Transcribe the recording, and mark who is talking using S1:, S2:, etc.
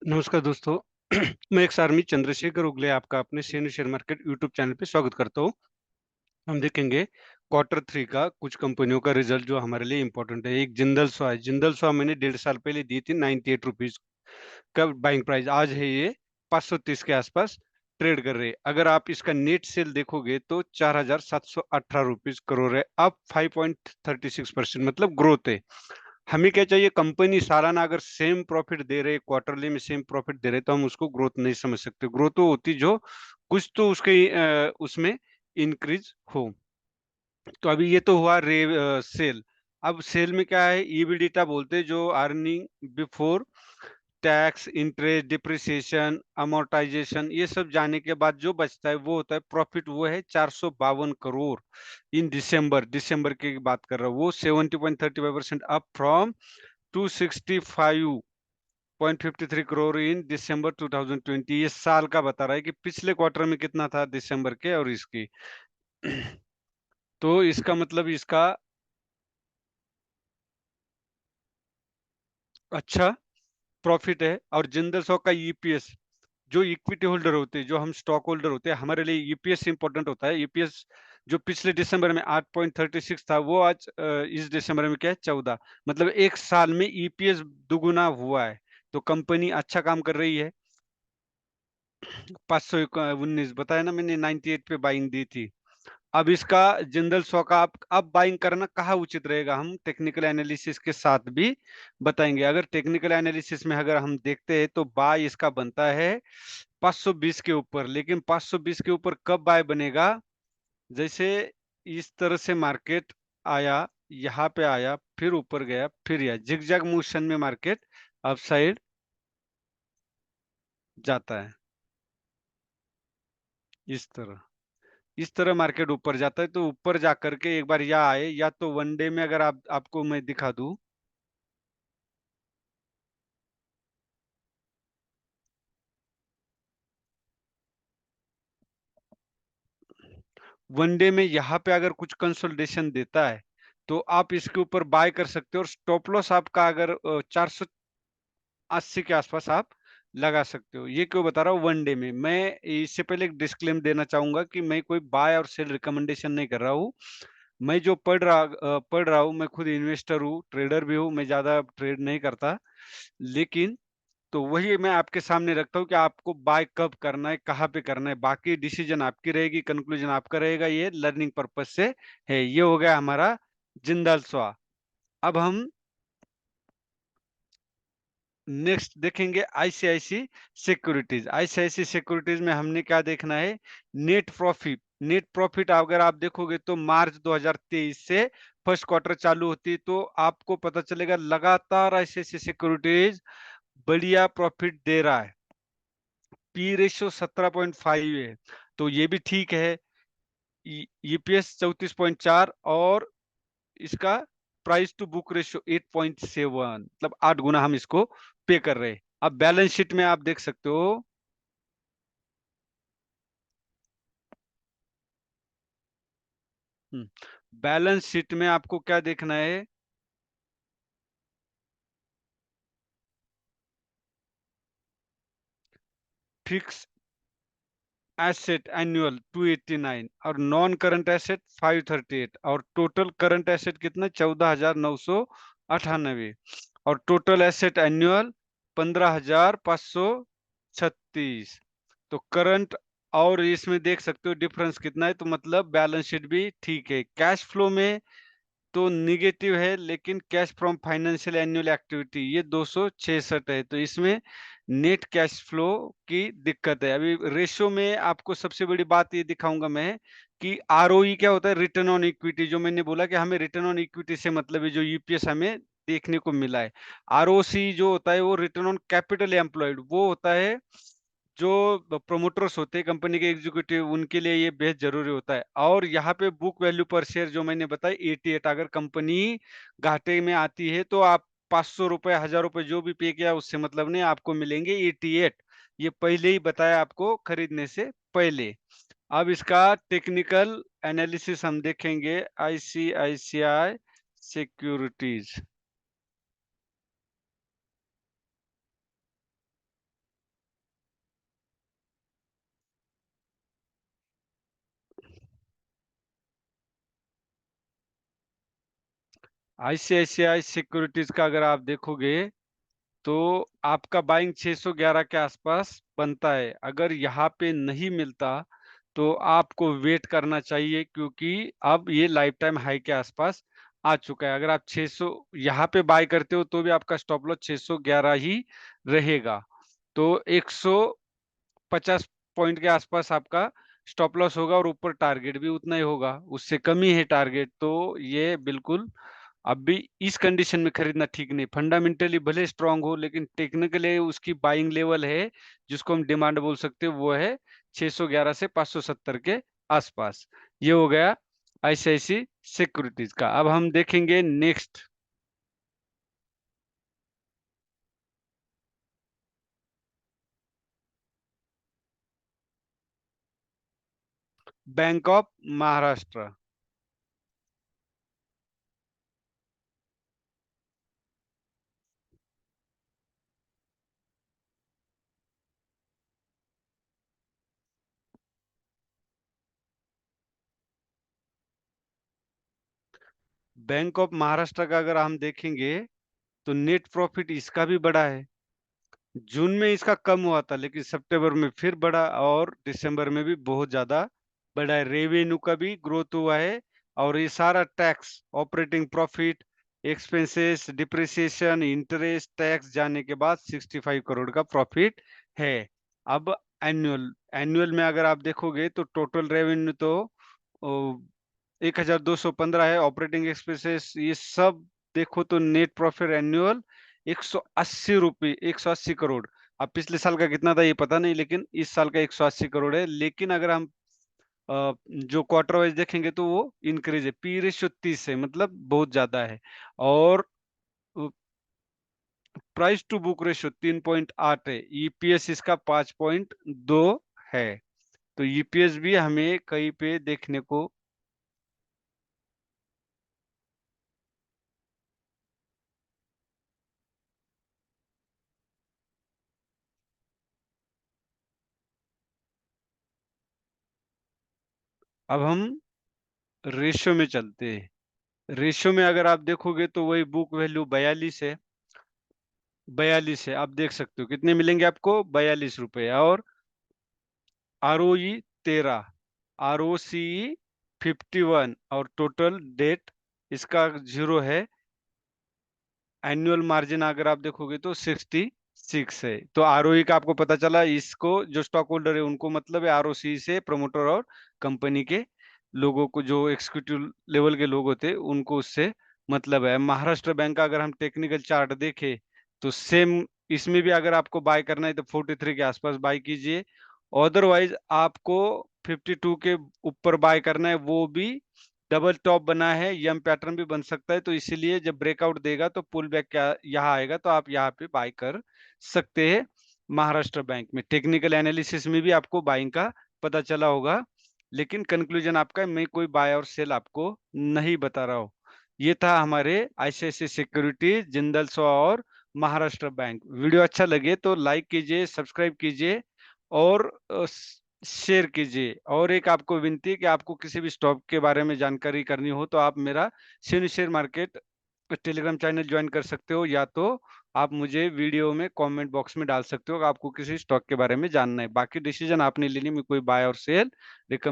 S1: नमस्कार दोस्तों। मैं एक सारमी चंद्रशेखर उगले आपका अपने share share market YouTube channel पे स्वागत करता हूँ। हम देखेंगे क्वार्टर 3 का कुछ कंपनियों का रिजल्ट जो हमारे लिए इम्पोर्टेंट है। एक जिंदल स्वा है। जिंदल स्वा मैंने 1.5 साल पहले दी थी ₹98 का बाइंग प्राइस। आज है ये 530 के आसपास ट्रेड कर रहे हैं। अगर आप इसका नेट सेल देखोगे तो ₹4,718 करोड़ है, अप 5.36% मतलब ग्रोथ है। हमें क्या चाहिए, कंपनी सालाना अगर सेम प्रॉफिट दे रहे, क्वार्टरली में सेम प्रॉफिट दे रहे, तो हम उसको ग्रोथ नहीं समझ सकते। ग्रोथ तो होती जो कुछ तो उसके उसमें इंक्रीज हो। तो अभी ये तो हुआ सेल। अब सेल में क्या है, ईबिडिटा बोलते हैं, जो earning before tax, interest, depreciation, amortisation, ये सब जाने के बाद जो बचता है वो होता है प्रॉफिट। वो है 452 करोड़ इन दिसंबर। दिसंबर की बात कर रहा हूँ। वो 70.35% अप फ्रॉम 265.53 करोड़ इन दिसंबर 2020। ये साल का बता रहा है कि पिछले क्वार्टर में कितना था दिसंबर के और इसकी। तो इसका मतलब इसका अच्छा प्रॉफिट है। और जिंदल स्टॉक का ईपीएस, जो इक्विटी होल्डर होते हैं, जो हम स्टॉक होल्डर होते हैं, हमारे लिए ईपीएस इंपॉर्टेंट होता है। ईपीएस जो पिछले दिसंबर में 8.36 था, वो आज इस दिसंबर में क्या है, 14। मतलब एक साल में ईपीएस दुगुना हुआ है। तो कंपनी अच्छा काम कर रही है। 519 बताया ना मैंने, 98 पे बाइंग दी थी। अब इसका जिंदल स्टॉक का आप अब बाइंग करना कहाँ उचित रहेगा, हम टेक्निकल एनालिसिस के साथ भी बताएंगे। अगर टेक्निकल एनालिसिस में अगर हम देखते हैं तो बाय इसका बनता है 520 के ऊपर। लेकिन 520 के ऊपर कब बाय बनेगा, जैसे इस तरह से मार्केट आया, यहाँ पे आया, फिर ऊपर गया, फिर यह जिगजैग मोशन में मार्केट अपसाइड जाता है। इस तरह मार्केट ऊपर जाता है। तो ऊपर जा करके एक बार या आए, या तो वनडे में अगर आपको मैं दिखा दूं, वनडे में यहाँ पे अगर कुछ कंसोलिडेशन देता है तो आप इसके ऊपर बाय कर सकते हो। और स्टॉप लॉस आपका अगर 480 के आसपास आप लगा सकते हो। ये क्यों बता रहा हूँ, वनडे में। मैं इससे पहले एक डिस्क्लेम देना चाहूंगा कि मैं कोई बाय और सेल रिकमेंडेशन नहीं कर रहा हूँ। मैं जो पढ़ रहा हूँ, मैं खुद इन्वेस्टर हूँ, ट्रेडर भी हूँ, मैं ज्यादा ट्रेड नहीं करता। लेकिन तो वही मैं आपके सामने रखता हूँ कि आपको बाय कब करना है, कहाँ पे करना है। बाकी डिसीजन आपकी रहेगी, कंक्लूजन आपका रहेगा। ये लर्निंग पर्पज से है। ये हो गया हमारा जिंदल स्वा। अब हम नेक्स्ट देखेंगे आईसीआईसी सिक्योरिटीज। आईसीआईसी सिक्योरिटीज में हमने क्या देखना है, नेट प्रॉफिट। नेट प्रॉफिट अगर आप देखोगे तो मार्च 2023 से फर्स्ट क्वार्टर चालू होती है, तो आपको पता चलेगा लगातार आईसीआईसी सिक्योरिटीज बढ़िया प्रॉफिट दे रहा है। पी रेशियो 17.5 है, तो ये भी ठीक है। ईपीएस 34.4, और इसका प्राइस टू बुक रेशियो 8.7, मतलब 8 गुना हम इसको पे कर रहे हैं। अब बैलेंस शीट में आप देख सकते हो। बैलेंस शीट में आपको क्या देखना है, फिक्स एसेट एनुअल 289, और नॉन करंट एसेट 538, और टोटल करंट एसेट कितना, 14,998, और टोटल एसेट एनुअल 15,536। तो करंट और इसमें देख सकते हो डिफरेंस कितना है। तो मतलब बैलेंस शीट भी ठीक है। कैश फ्लो में तो निगेटिव है, लेकिन cash from financial annual activity ये 266 है। तो इसमें नेट कैश फ्लो की दिक्कत है। अभी रेशियो में आपको सबसे बड़ी बात ये दिखाऊंगा मैं कि आरओई क्या होता है, रिटर्न ऑन इक्विटी। जो मैंने बोला कि हमें रिटर्न ऑन इक्विटी से मतलब है, जो यूपीएस हमें देखने को मिला है। आरओसी जो होता है वो रिटर्न ऑन कैपिटल एम्प्लॉयड, वो होता है जो प्रोमोटर्स होते हैं कंपनी के एग्जीक्यूटिव, उनके लिए ये बेहद जरूरी होता है। और यहाँ पे बुक वैल्यू पर शेयर जो मैंने बताया 88, अगर कंपनी घाटे में आती है तो आप 500 रुपए, 1000 रुपए जो भी पे किया उससे मतलब नहीं, आपको मिलेंगे 88। ये पहले ही बताया आपको खरीदने से पहले। अब इसका टेक्निकल एनालिसिस हम देखेंगे। आईसीआईसीआई सिक्योरिटीज, आईसीआईसीआई सिक्योरिटीज का अगर आप देखोगे तो आपका बाइंग 611 के आसपास बनता है। अगर यहाँ पे नहीं मिलता तो आपको वेट करना चाहिए, क्योंकि अब ये लाइफ टाइम हाई के आसपास आ चुका है। अगर आप 600 यहाँ पे बाय करते हो तो भी आपका स्टॉप लॉस 611 ही रहेगा। तो 150 पॉइंट के आसपास आपका स्टॉप लॉस होगा और ऊपर टारगेट भी उतना ही होगा, उससे कम ही है टारगेट। तो ये बिल्कुल अभी इस कंडीशन में खरीदना ठीक नहीं। फंडामेंटली भले स्ट्रांग हो, लेकिन टेक्निकली उसकी बाइंग लेवल है जिसको हम डिमांड बोल सकते हो, वो है 611 से 570 के आसपास। ये हो गया आईसीआईसी सिक्योरिटीज का। अब हम देखेंगे next bank of Maharashtra. Bank of Maharashtra का अगर हम देखेंगे तो नेट प्रॉफिट इसका भी बड़ा है। जून में इसका कम हुआ था, लेकिन सितंबर में फिर बढ़ा और दिसंबर में भी बहुत ज्यादा बढ़ा है। रेवेन्यू का भी ग्रोथ हुआ है और ये सारा tax, operating profit, expenses, depreciation, interest, tax जाने के बाद 65 करोड़ का प्रॉफिट है। अब एनुअल एनुअल में अगर आप देखोगे तो टोटल रेवेन्यू तो 1215 है। ऑपरेटिंग एक्सपेंसेस ये सब देखो तो नेट प्रॉफिट एनुअल 180 रुपये, 180 करोड़। अब पिछले साल का कितना था ये पता नहीं, लेकिन इस साल का 180 करोड़ है। लेकिन अगर हम जो क्वार्टर वाइज देखेंगे तो वो इंक्रीज है। पी रेशियो 30 है, मतलब बहुत ज्यादा है। और प्राइस टू बुक रेशियो 3.8 है। ईपीएस इसका 5.2 है। तो ईपीएस भी हमें कहीं पे देखने को। अब हम रेशियो में चलते हैं। रेशियो में अगर आप देखोगे तो वही बुक वैल्यू 42 है। 42 है, आप देख सकते हो कितने मिलेंगे आपको, 42 रुपए। और आरओई 13, आरओसी 51 और टोटल डेट इसका 0 है। एनुअल मार्जिन अगर आप देखोगे तो 66 है। तो आरओई का आपको पता चला। इसको जो स्टॉक होल्डर है उनको मतलब है, आरओसी से प्रमोटर और कंपनी के लोगों को, जो एग्जीक्यूटिव लेवल के लोग होते हैं उनको उससे मतलब है। महाराष्ट्र बैंक का अगर हम टेक्निकल चार्ट देखें तो सेम इसमें भी अगर आपको बाय करना है तो 43 के आसपास बाय कीजिए। अदरवाइज आपको 52 के ऊपर बाय करना है, वो भी डबल टॉप बना है, यम पैटर्न भी बन सकता है। तो इसीलिए जब ब्रेकआउट देगा तो पुल बैक क्या यहाँ आएगा तो आप यहाँ पे बाय कर सकते हैं। महाराष्ट्र बैंक में टेक्निकल एनालिसिस में भी आपको बाइंग का पता चला होगा, लेकिन कंक्लूजन आपका, मैं कोई बाय और सेल आपको नहीं बता रहा हूँ। ये था हमारे आईसीआईसीआई सिक्योरिटीज, जिंदल स्टॉक और महाराष्ट्र बैंक। वीडियो अच्छा लगे तो लाइक कीजिए, सब्सक्राइब कीजिए और शेयर कीजिए। और एक आपको विनती है कि आपको किसी भी स्टॉक के बारे में जानकारी करनी हो तो आप मेरा share share market Telegram channel join कर सकते हो, या तो आप मुझे वीडियो में कमेंट बॉक्स में डाल सकते हो कि आपको किसी स्टॉक के बारे में जानना है। बाकी डिसीजन आपने लेनी, मैं कोई बाय और सेल रिकमेंड